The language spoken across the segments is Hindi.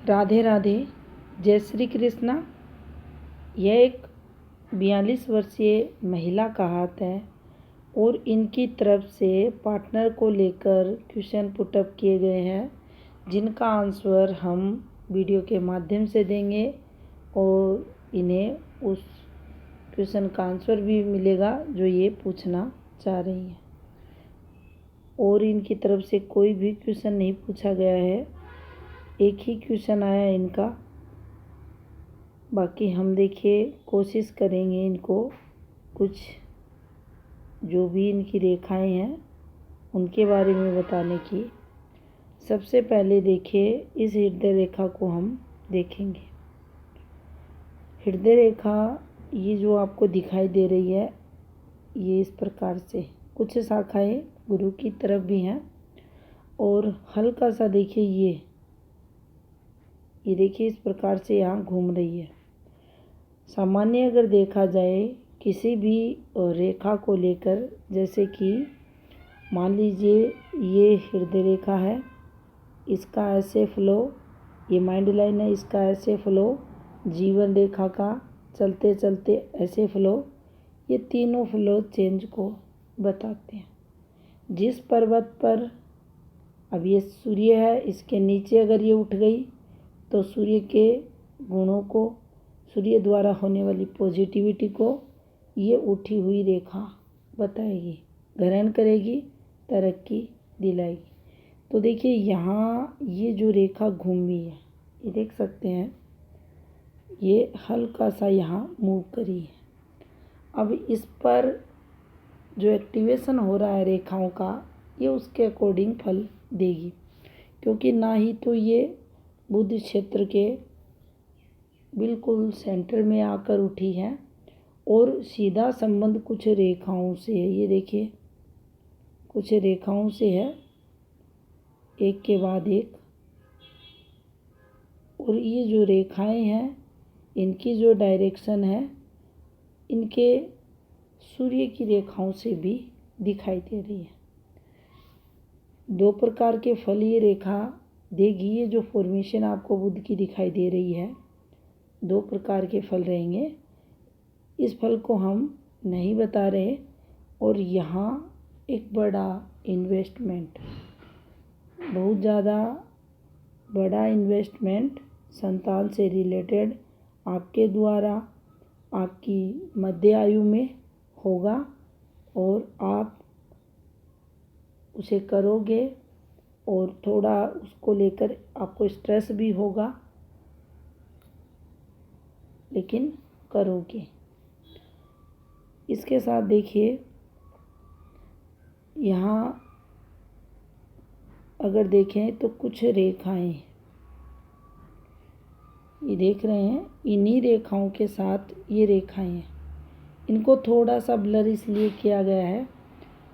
राधे राधे, जय श्री कृष्णा। यह एक 42 वर्षीय महिला का हाथ है और इनकी तरफ से पार्टनर को लेकर क्वेश्चन पुटअप किए गए हैं, जिनका आंसर हम वीडियो के माध्यम से देंगे और इन्हें उस क्वेश्चन का आंसर भी मिलेगा जो ये पूछना चाह रही हैं। और इनकी तरफ से कोई भी क्वेश्चन नहीं पूछा गया है, एक ही क्वेश्चन आया है इनका। बाकी हम देखिए कोशिश करेंगे इनको कुछ जो भी इनकी रेखाएं हैं उनके बारे में बताने की। सबसे पहले देखिए इस हृदय रेखा को हम देखेंगे। हृदय रेखा ये जो आपको दिखाई दे रही है, ये इस प्रकार से कुछ शाखाएं गुरु की तरफ भी हैं और हल्का सा देखिए ये देखिए इस प्रकार से यहाँ घूम रही है। सामान्य अगर देखा जाए किसी भी रेखा को लेकर, जैसे कि मान लीजिए ये हृदय रेखा है, इसका ऐसे फ्लो, ये माइंड लाइन है, इसका ऐसे फ्लो, जीवन रेखा का चलते चलते ऐसे फ्लो, ये तीनों फ्लो चेंज को बताते हैं। जिस पर्वत पर अब ये सूर्य है, इसके नीचे अगर ये उठ गई तो सूर्य के गुणों को, सूर्य द्वारा होने वाली पॉजिटिविटी को ये उठी हुई रेखा बताएगी, ग्रहण करेगी, तरक्की दिलाएगी। तो देखिए यहाँ ये जो रेखा घूमी है, ये देख सकते हैं, ये हल्का सा यहाँ मूव करी है। अब इस पर जो एक्टिवेशन हो रहा है रेखाओं का, ये उसके अकॉर्डिंग फल देगी, क्योंकि ना ही तो ये बुध क्षेत्र के बिल्कुल सेंटर में आकर उठी है और सीधा संबंध कुछ रेखाओं से है। ये देखिए कुछ रेखाओं से है, एक के बाद एक। और ये जो रेखाएं हैं, इनकी जो डायरेक्शन है, इनके सूर्य की रेखाओं से भी दिखाई दे रही है। दो प्रकार के फल ये रेखा देगी। ये जो फॉर्मेशन आपको बुध की दिखाई दे रही है, दो प्रकार के फल रहेंगे। इस फल को हम नहीं बता रहे। और यहाँ एक बड़ा इन्वेस्टमेंट, बहुत ज़्यादा बड़ा इन्वेस्टमेंट संतान से रिलेटेड आपके द्वारा आपकी मध्य आयु में होगा और आप उसे करोगे और थोड़ा उसको लेकर आपको स्ट्रेस भी होगा, लेकिन करोगे। इसके साथ देखिए यहाँ अगर देखें तो कुछ रेखाएं, ये देख रहे हैं, इन्हीं रेखाओं के साथ ये रेखाएं हैं। इनको थोड़ा सा ब्लर इसलिए किया गया है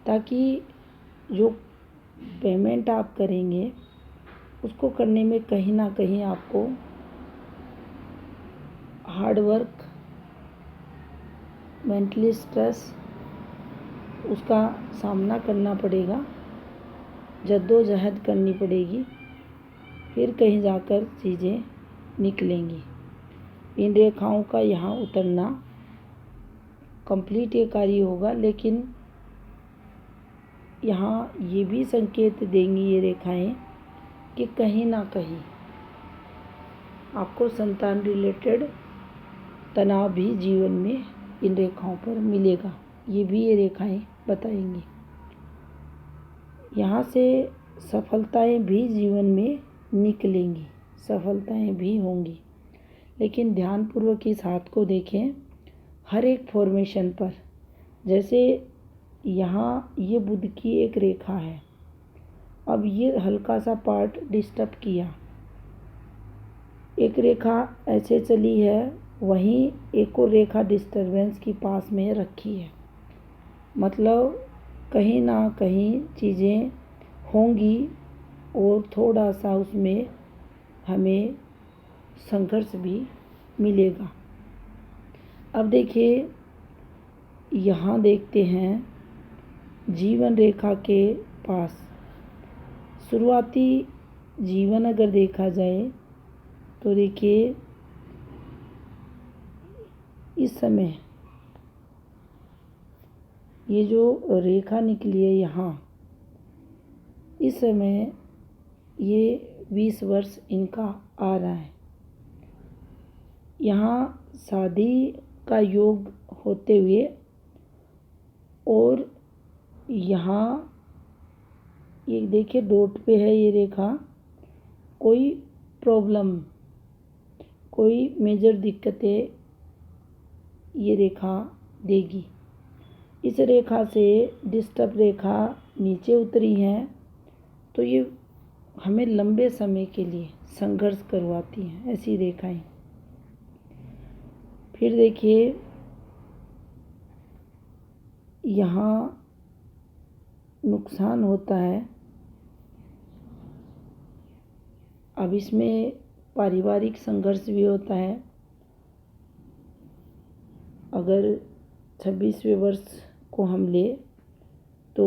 ताकि जो पेमेंट आप करेंगे उसको करने में कहीं ना कहीं आपको हार्ड वर्क, मेंटली स्ट्रेस, उसका सामना करना पड़ेगा, जद्दोजहद करनी पड़ेगी, फिर कहीं जाकर चीज़ें निकलेंगी। इन रेखाओं का यहाँ उतरना कंप्लीट ये कार्य होगा, लेकिन यहाँ ये भी संकेत देंगी ये रेखाएं कि कहीं ना कहीं आपको संतान रिलेटेड तनाव भी जीवन में इन रेखाओं पर मिलेगा। ये भी ये रेखाएं बताएंगी। यहाँ से सफलताएं भी जीवन में निकलेंगी, सफलताएं भी होंगी, लेकिन ध्यानपूर्वक इस हाथ को देखें हर एक फॉर्मेशन पर। जैसे यहाँ ये बुध की एक रेखा है, अब ये हल्का सा पार्ट डिस्टर्ब किया, एक रेखा ऐसे चली है, वहीं एक और रेखा डिस्टर्बेंस की पास में रखी है। मतलब कहीं ना कहीं चीज़ें होंगी और थोड़ा सा उसमें हमें संघर्ष भी मिलेगा। अब देखिए यहाँ देखते हैं जीवन रेखा के पास शुरुआती जीवन अगर देखा जाए तो देखिए इस समय ये जो रेखा निकली है यहाँ, इस समय ये 20 वर्ष इनका आ रहा है। यहाँ शादी का योग होते हुए और यहाँ ये देखिए डॉट पे है ये रेखा, कोई प्रॉब्लम, कोई मेजर दिक्कतें ये रेखा देगी। इस रेखा से डिस्टर्ब रेखा नीचे उतरी है तो ये हमें लंबे समय के लिए संघर्ष करवाती हैं ऐसी रेखाएं। फिर देखिए यहाँ नुकसान होता है। अब इसमें पारिवारिक संघर्ष भी होता है। अगर 26वें वर्ष को हम ले तो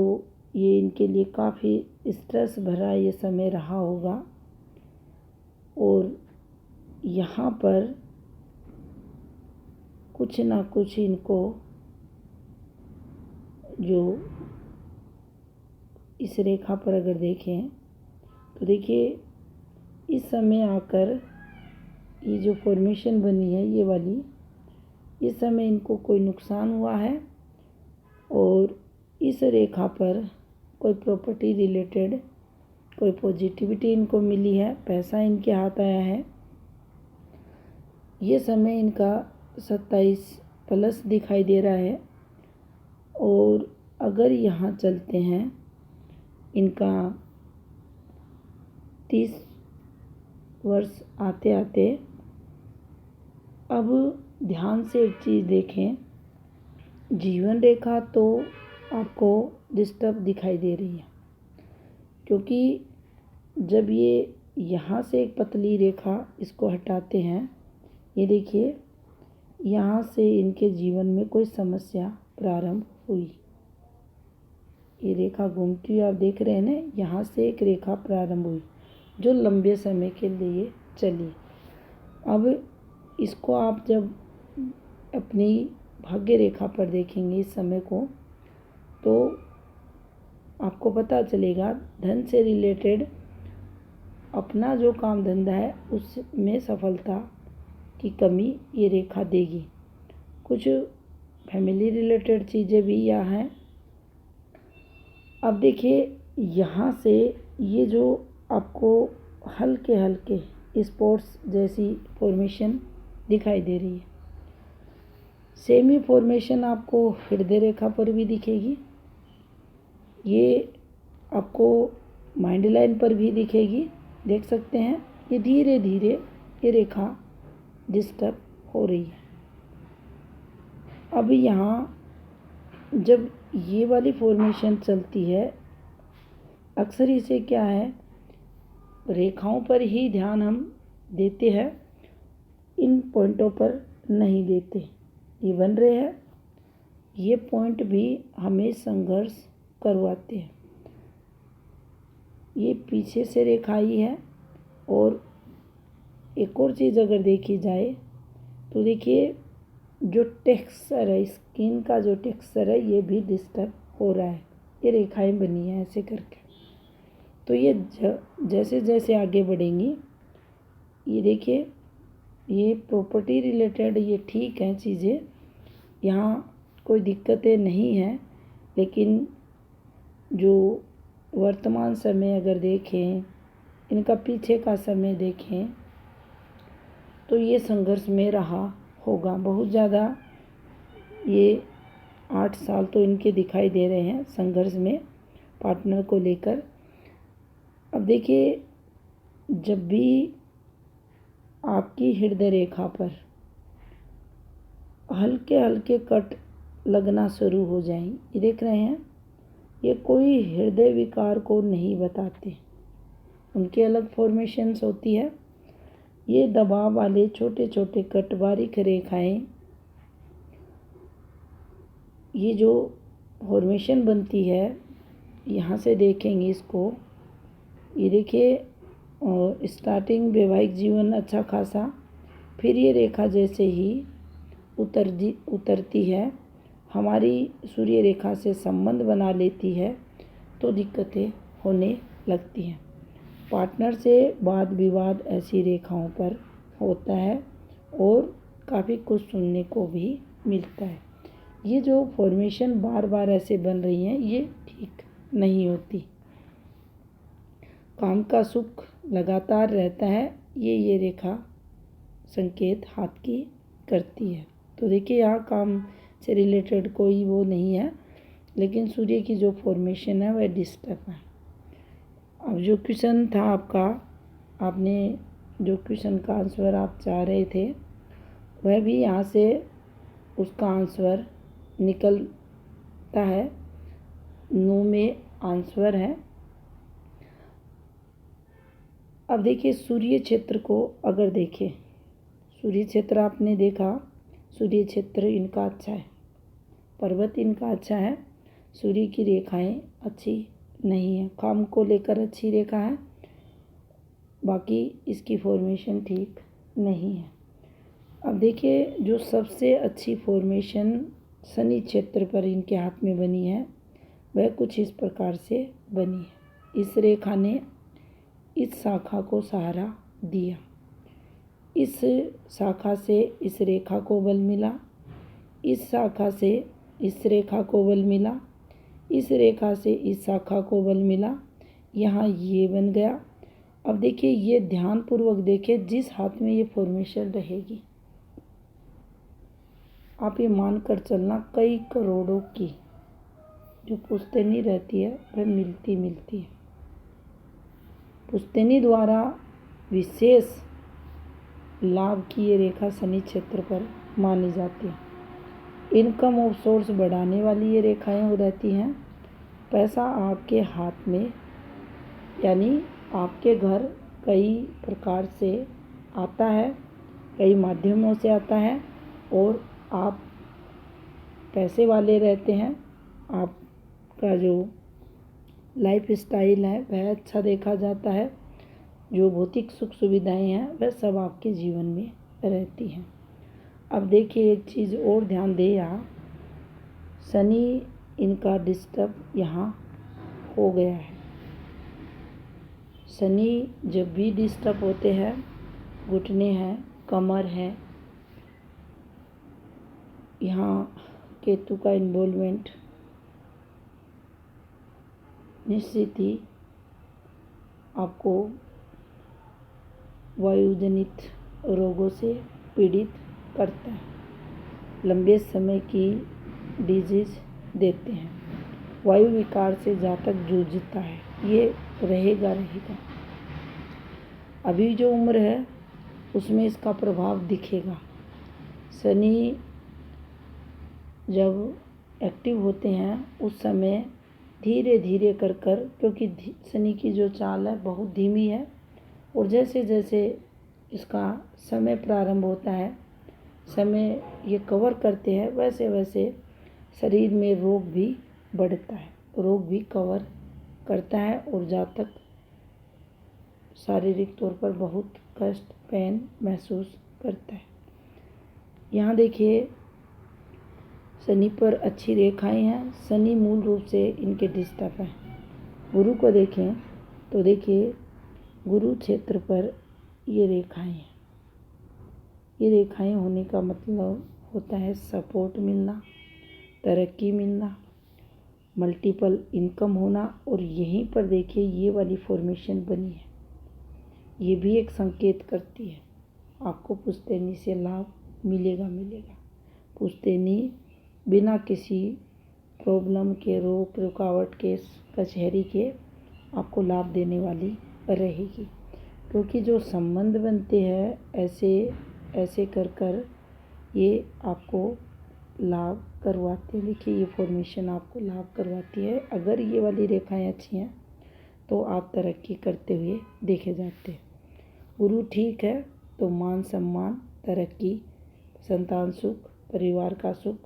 ये इनके लिए काफ़ी स्ट्रेस भरा ये समय रहा होगा और यहाँ पर कुछ ना कुछ इनको जो इस रेखा पर अगर देखें तो देखिए इस समय आकर ये जो फॉर्मेशन बनी है ये वाली, इस समय इनको कोई नुकसान हुआ है और इस रेखा पर कोई प्रॉपर्टी रिलेटेड कोई पॉजिटिविटी इनको मिली है, पैसा इनके हाथ आया है। ये समय इनका 27+ दिखाई दे रहा है और अगर यहाँ चलते हैं इनका 30 वर्ष आते आते, अब ध्यान से एक चीज़ देखें, जीवन रेखा तो आपको डिस्टर्ब दिखाई दे रही है क्योंकि जब ये यहाँ से एक पतली रेखा इसको हटाते हैं, ये देखिए यहाँ से इनके जीवन में कोई समस्या प्रारंभ हुई। ये रेखा घूमती हुई आप देख रहे हैं ना, यहाँ से एक रेखा प्रारंभ हुई जो लंबे समय के लिए चली। अब इसको आप जब अपनी भाग्य रेखा पर देखेंगे इस समय को तो आपको पता चलेगा धन से रिलेटेड अपना जो काम धंधा है उसमें सफलता की कमी ये रेखा देगी। कुछ फैमिली रिलेटेड चीज़ें भी यहाँ हैं। अब देखिए यहाँ से ये जो आपको हल्के हल्के स्पोर्ट्स जैसी फॉर्मेशन दिखाई दे रही है, सेमी फॉर्मेशन आपको हृदय रेखा पर भी दिखेगी, ये आपको माइंड लाइन पर भी दिखेगी, देख सकते हैं। ये धीरे धीरे ये रेखा डिस्टर्ब हो रही है। अब यहाँ जब ये वाली फॉर्मेशन चलती है, अक्सर इसे क्या है रेखाओं पर ही ध्यान हम देते हैं, इन पॉइंटों पर नहीं देते। ये बन रहे हैं, ये पॉइंट भी हमें संघर्ष करवाते हैं। ये पीछे से रेखा ही है। और एक और चीज़ अगर देखी जाए तो देखिए जो टेक्सचर है, स्किन का जो टेक्सचर है ये भी डिस्टर्ब हो रहा है। ये रेखाएं बनी हैं ऐसे करके, तो ये जैसे जैसे आगे बढ़ेंगी, ये देखिए ये प्रॉपर्टी रिलेटेड ये ठीक है चीज़ें, यहाँ कोई दिक्कतें नहीं हैं, लेकिन जो वर्तमान समय अगर देखें, इनका पीछे का समय देखें तो ये संघर्ष में रहा होगा बहुत ज़्यादा। ये 8 साल तो इनके दिखाई दे रहे हैं संघर्ष में पार्टनर को लेकर। अब देखिए जब भी आपकी हृदय रेखा पर हल्के हल्के कट लगना शुरू हो जाएं, ये देख रहे हैं, ये कोई हृदय विकार को नहीं बताते, उनके अलग फॉर्मेशंस होती है। ये दबाव वाले छोटे छोटे कट बारीक रेखाएं, ये जो फॉर्मेशन बनती है यहाँ से देखेंगे इसको, ये देखिए और स्टार्टिंग वैवाहिक जीवन अच्छा खासा, फिर ये रेखा जैसे ही उतरती है, हमारी सूर्य रेखा से संबंध बना लेती है, तो दिक्कतें होने लगती हैं। पार्टनर से वाद विवाद ऐसी रेखाओं पर होता है और काफ़ी कुछ सुनने को भी मिलता है। ये जो फॉर्मेशन बार बार ऐसे बन रही हैं, ये ठीक नहीं होती। काम का सुख लगातार रहता है, ये रेखा संकेत हाथ की करती है। तो देखिए यहाँ काम से रिलेटेड कोई वो नहीं है, लेकिन सूर्य की जो फॉर्मेशन है वह डिस्टर्ब है। अब जो क्वेश्चन था आपका, आपने जो क्वेश्चन का आंसर आप चाह रहे थे, वह भी यहाँ से उसका आंसर निकलता है। 9 में आंसर है। अब देखिए सूर्य क्षेत्र को अगर देखें, सूर्य क्षेत्र आपने देखा, सूर्य क्षेत्र इनका अच्छा है, पर्वत इनका अच्छा है, सूर्य की रेखाएं अच्छी नहीं है। काम को लेकर अच्छी रेखा है, बाकी इसकी फॉर्मेशन ठीक नहीं है। अब देखिए जो सबसे अच्छी फॉर्मेशन शनि क्षेत्र पर इनके हाथ में बनी है, वह कुछ इस प्रकार से बनी है। इस रेखा ने इस शाखा को सहारा दिया, इस शाखा से इस रेखा को बल मिला, इस शाखा से इस रेखा को बल मिला, इस रेखा से इस शाखा को बल मिला, यहाँ ये बन गया। अब देखिए ये ध्यानपूर्वक देखिए, जिस हाथ में ये फॉर्मेशन रहेगी, आप ये मानकर चलना कई करोड़ों की जो पुश्तैनी रहती है वह मिलती है। पुश्तैनी द्वारा विशेष लाभ की ये रेखा शनि क्षेत्र पर मानी जाती है। इनकम ऑफ सोर्स बढ़ाने वाली ये रेखाएं रहती हैं। पैसा आपके हाथ में, यानी आपके घर कई प्रकार से आता है, कई माध्यमों से आता है और आप पैसे वाले रहते हैं। आपका जो लाइफ स्टाइल है वह अच्छा देखा जाता है। जो भौतिक सुख सुविधाएं हैं वह सब आपके जीवन में रहती हैं। अब देखिए एक चीज़ और ध्यान दें, यहाँ शनि इनका डिस्टर्ब यहाँ हो गया है। शनि जब भी डिस्टर्ब होते हैं, घुटने हैं, कमर है, यहाँ केतु का इन्वॉल्वमेंट निश्चित ही आपको वायुजनित रोगों से पीड़ित करता है, लंबे समय की डिजीज देते हैं, वायु विकार से जातक जूझता है, ये रहेगा। अभी जो उम्र है उसमें इसका प्रभाव दिखेगा। शनि जब एक्टिव होते हैं उस समय धीरे धीरे कर क्योंकि शनि की जो चाल है बहुत धीमी है, और जैसे जैसे इसका समय प्रारंभ होता है, समय ये कवर करते हैं, वैसे वैसे शरीर में रोग भी बढ़ता है, रोग भी कवर करता है और जातक शारीरिक तौर पर बहुत कष्ट पेन महसूस करता है। यहाँ देखिए शनि पर अच्छी रेखाएं हैं। शनि मूल रूप से इनके डिस्टर्ब हैं। गुरु को देखें तो देखिए गुरु क्षेत्र पर ये रेखाएं हैं। ये रेखाएं होने का मतलब होता है सपोर्ट मिलना, तरक्की मिलना, मल्टीपल इनकम होना, और यहीं पर देखिए ये वाली फॉर्मेशन बनी है। ये भी एक संकेत करती है आपको पुश्तैनी से लाभ मिलेगा। पुश्तैनी बिना किसी प्रॉब्लम के, रोक रुकावट के, कचहरी के आपको लाभ देने वाली रहेगी, क्योंकि जो संबंध बनते हैं ऐसे कर ये आपको लाभ करवाते हैं। देखिए ये फॉर्मेशन आपको लाभ करवाती है। अगर ये वाली रेखाएं अच्छी हैं तो आप तरक्की करते हुए देखे जाते हैं। गुरु ठीक है तो मान सम्मान, तरक्की, संतान सुख, परिवार का सुख,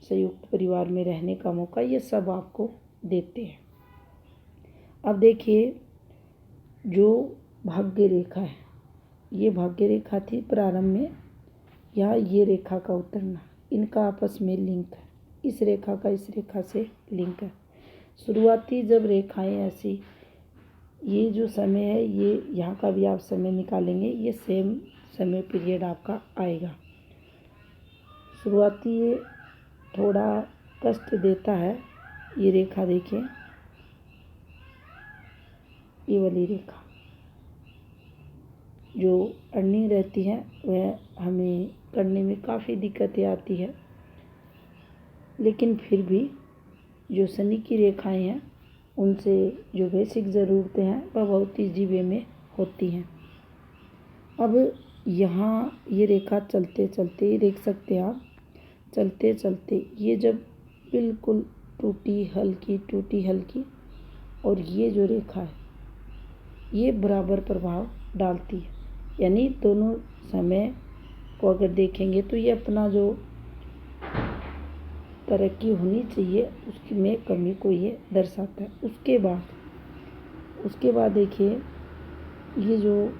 संयुक्त परिवार में रहने का मौका, ये सब आपको देते हैं। अब देखिए जो भाग्य रेखा है, ये भाग्य रेखा थी प्रारंभ में, या ये रेखा का उतरना, इनका आपस में लिंक है। इस रेखा का इस रेखा से लिंक है। शुरुआती जब रेखाएं ऐसी, ये जो समय है, ये यहाँ का भी आप समय निकालेंगे, ये सेम समय पीरियड आपका आएगा। शुरुआती ये थोड़ा कष्ट देता है। ये रेखा देखिए, ये वाली रेखा जो अर्निंग रहती है वह हमें करने में काफ़ी दिक्कतें आती है, लेकिन फिर भी जो शनि की रेखाएं हैं उनसे जो बेसिक ज़रूरतें हैं वह बहुत ईजी वे में होती हैं। अब यहाँ ये रेखा चलते चलते ही देख सकते हैं आप, चलते चलते ये जब बिल्कुल टूटी हल्की, और ये जो रेखा है ये बराबर प्रभाव डालती है। यानी दोनों समय को अगर देखेंगे तो ये अपना जो तरक्की होनी चाहिए उसकी में कमी को ये दर्शाता है। उसके बाद देखिए, ये जो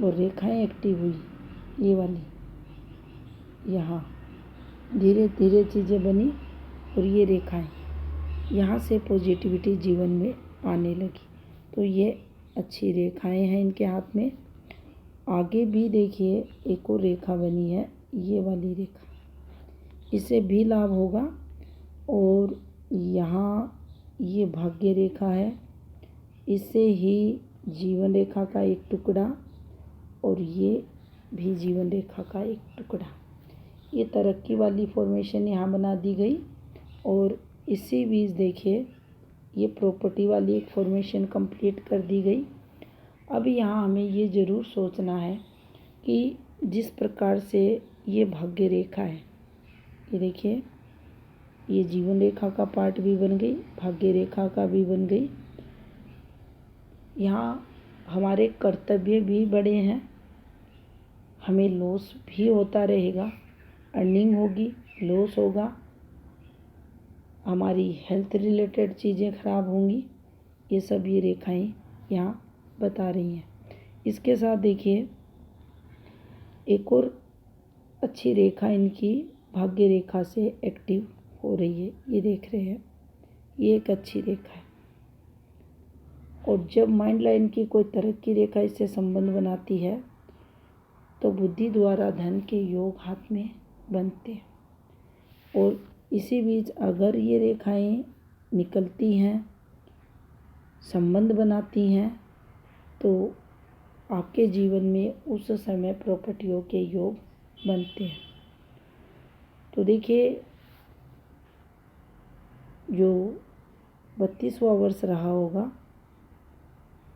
रेखाएं एक्टिव हुई, ये वाली, यहाँ धीरे धीरे चीज़ें बनी और ये रेखाएं यहाँ से पॉजिटिविटी जीवन में आने लगी। तो ये अच्छी रेखाएं हैं इनके हाथ में। आगे भी देखिए एक और रेखा बनी है, ये वाली रेखा, इससे भी लाभ होगा। और यहाँ ये भाग्य रेखा है, इससे ही जीवन रेखा का एक टुकड़ा, और ये भी जीवन रेखा का एक टुकड़ा, ये तरक्की वाली फॉर्मेशन यहाँ बना दी गई। और इसी बीच देखिए ये प्रॉपर्टी वाली एक फॉर्मेशन कंप्लीट कर दी गई। अब यहाँ हमें ये ज़रूर सोचना है कि जिस प्रकार से ये भाग्य रेखा है, ये देखिए ये जीवन रेखा का पार्ट भी बन गई, भाग्य रेखा का भी बन गई। यहाँ हमारे कर्तव्य भी बड़े हैं, हमें लॉस भी होता रहेगा, अर्निंग होगी, लॉस होगा, हमारी हेल्थ रिलेटेड चीज़ें खराब होंगी, ये सब ये रेखाएं यहाँ बता रही हैं। इसके साथ देखिए एक और अच्छी रेखा इनकी भाग्य रेखा से एक्टिव हो रही है, ये देख रहे हैं, ये एक अच्छी रेखा है। और जब माइंड लाइन की कोई तरक्की रेखा इससे संबंध बनाती है तो बुद्धि द्वारा धन के योग हाथ में बनते हैं। और इसी बीच अगर ये रेखाएं निकलती हैं, संबंध बनाती हैं, तो आपके जीवन में उस समय प्रॉपर्टियों के योग बनते हैं। तो देखिए जो 32वां वर्ष रहा होगा,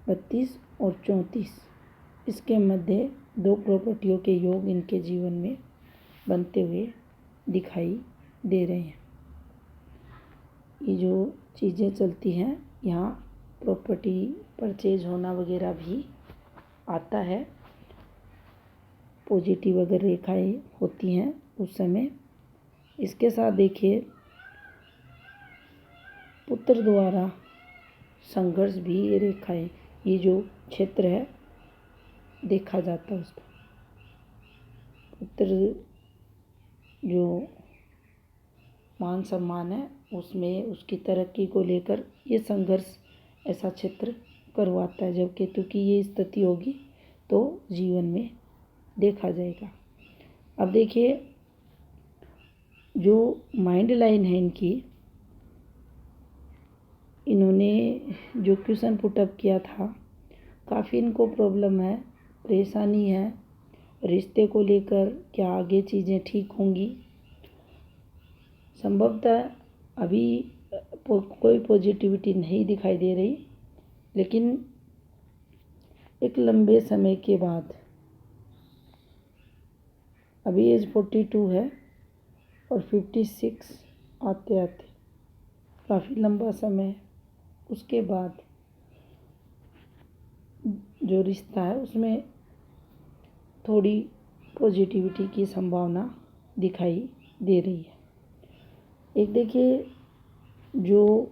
32 और 34, इसके मध्य दो प्रॉपर्टियों के योग इनके जीवन में बनते हुए दिखाई दे रहे हैं। ये जो चीज़ें चलती हैं यहाँ प्रॉपर्टी परचेज होना वगैरह भी आता है, पॉजिटिव अगर रेखाएं होती हैं उस समय। इसके साथ देखिए पुत्र द्वारा संघर्ष भी ये रेखाएं, ये जो क्षेत्र है देखा जाता है उसका। पुत्र जो मान सम्मान है उसमें उसकी तरक्की को लेकर ये संघर्ष ऐसा क्षेत्र करवाता है। जब केतु की ये स्थिति होगी तो जीवन में देखा जाएगा। अब देखिए जो माइंड लाइन है इनकी, इन्होंने जो क्वेश्चन पुटअप किया था, काफ़ी इनको प्रॉब्लम है, परेशानी है, रिश्ते को लेकर क्या आगे चीज़ें ठीक होंगी। संभवतः अभी कोई पॉजिटिविटी नहीं दिखाई दे रही, लेकिन एक लंबे समय के बाद, अभी एज 42 है और 56 आते आते काफ़ी लंबा समय, उसके बाद जो रिश्ता है उसमें थोड़ी पॉजिटिविटी की संभावना दिखाई दे रही है। एक देखिए जो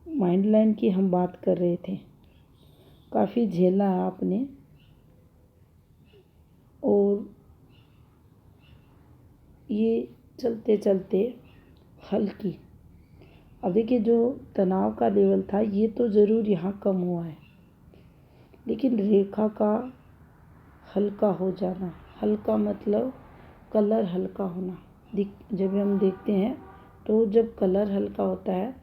माइंड लाइन की हम बात कर रहे थे, काफ़ी झेला है आपने, और ये चलते चलते हल्की, अब देखिए जो तनाव का लेवल था ये तो ज़रूर यहाँ कम हुआ है, लेकिन रेखा का हल्का हो जाना, हल्का मतलब कलर हल्का होना, जब हम देखते हैं तो जब कलर हल्का होता है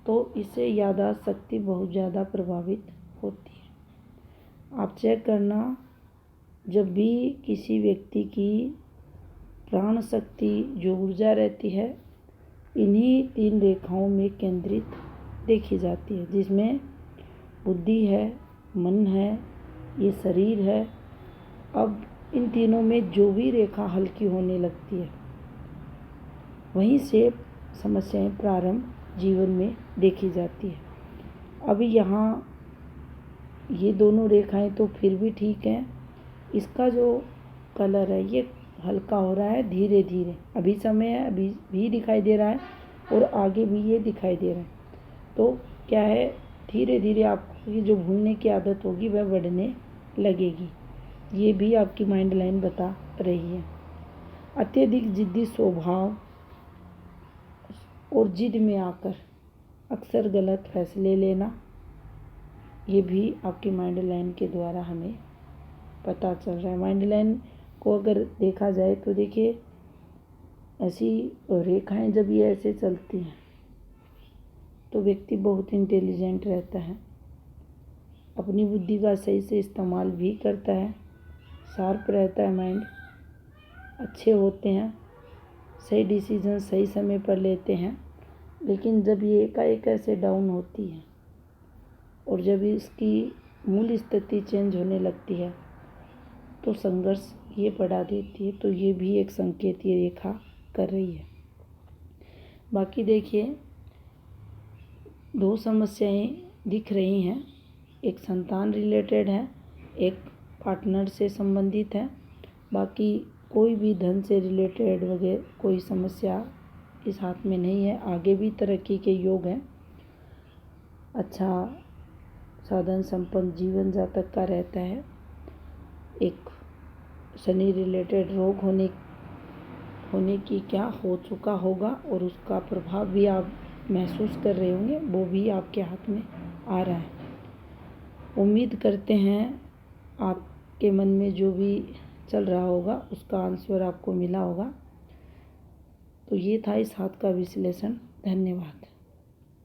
तो इससे याददाश्त शक्ति बहुत ज़्यादा प्रभावित होती है। आप चेक करना, जब भी किसी व्यक्ति की प्राण शक्ति जो ऊर्जा रहती है इन्हीं 3 रेखाओं में केंद्रित देखी जाती है, जिसमें बुद्धि है, मन है, ये शरीर है। अब इन तीनों में जो भी रेखा हल्की होने लगती है वहीं से समस्याएं प्रारंभ जीवन में देखी जाती है। अभी यहाँ ये दोनों रेखाएं तो फिर भी ठीक हैं, इसका जो कलर है ये हल्का हो रहा है धीरे धीरे, अभी समय है, अभी भी दिखाई दे रहा है और आगे भी ये दिखाई दे रहा है। तो क्या है, धीरे धीरे आपकी जो भूलने की आदत होगी वह बढ़ने लगेगी, ये भी आपकी माइंड लाइन बता रही है। अत्यधिक जिद्दी स्वभाव और जिद में आकर अक्सर गलत फैसले लेना, ये भी आपकी माइंड लाइन के द्वारा हमें पता चल रहा है। माइंड लाइन को अगर देखा जाए तो देखिए, ऐसी रेखाएं जब ये ऐसे चलती हैं तो व्यक्ति बहुत इंटेलिजेंट रहता है, अपनी बुद्धि का सही से इस्तेमाल भी करता है, शार्प रहता है माइंड, अच्छे होते हैं, सही डिसीजन सही समय पर लेते हैं। लेकिन जब ये एकाएक ऐसे डाउन होती है और जब इसकी मूल स्थिति चेंज होने लगती है तो संघर्ष ये बढ़ा देती है। तो ये भी एक संकेत ये रेखा कर रही है। बाकी देखिए 2 समस्याएं दिख रही हैं, एक संतान रिलेटेड है, एक पार्टनर से संबंधित है। बाकी कोई भी धन से रिलेटेड वगैरह कोई समस्या इस हाथ में नहीं है। आगे भी तरक्की के योग हैं, अच्छा साधन संपन्न जीवन जातक का रहता है। एक शनि रिलेटेड रोग होने की क्या हो चुका होगा और उसका प्रभाव भी आप महसूस कर रहे होंगे, वो भी आपके हाथ में आ रहा है। उम्मीद करते हैं आपके मन में जो भी चल रहा होगा उसका आंसर आपको मिला होगा। तो ये था इस हाथ का विश्लेषण। धन्यवाद।